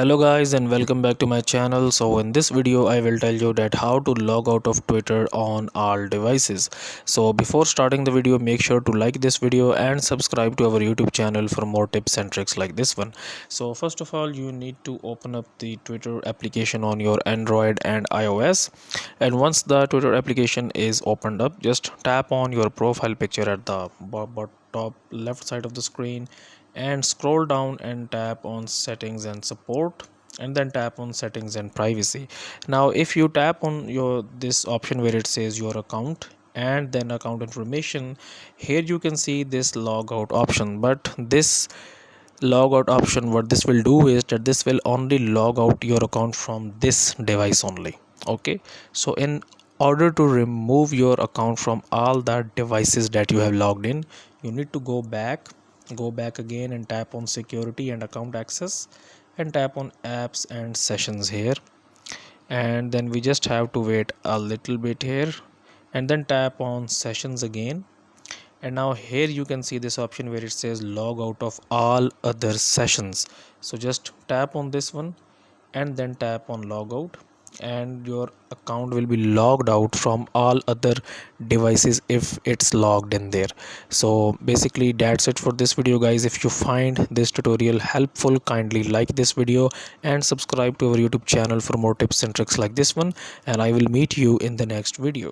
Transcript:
Hello guys and welcome back to my channel. So in this video I will tell you that how to log out of Twitter on all devices. So before starting the video, make sure to like this video and subscribe to our YouTube channel for more tips and tricks like this one. So first of all, you need to open up the Twitter application on your Android and iOS, and once the Twitter application is opened up, just tap on your profile picture at the top left side of the screen and scroll down and tap on settings and support, and then tap on settings and privacy. Now if you tap on your this option where it says your account and then account information, here you can see this logout option. But this logout option, what this will do is that this will only log out your account from this device only. Okay, so in order to remove your account from all the devices that you have logged in, you need to go back again and tap on security and account access, and tap on apps and sessions here, and then we just have to wait a little bit here, and then tap on sessions again. And now here you can see this option where it says log out of all other sessions. So just tap on this one and then tap on logout, and your account will be logged out from all other devices if it's logged in there. So basically that's it for this video guys. If you find this tutorial helpful, kindly like this video and subscribe to our YouTube channel for more tips and tricks like this one, and I will meet you in the next video.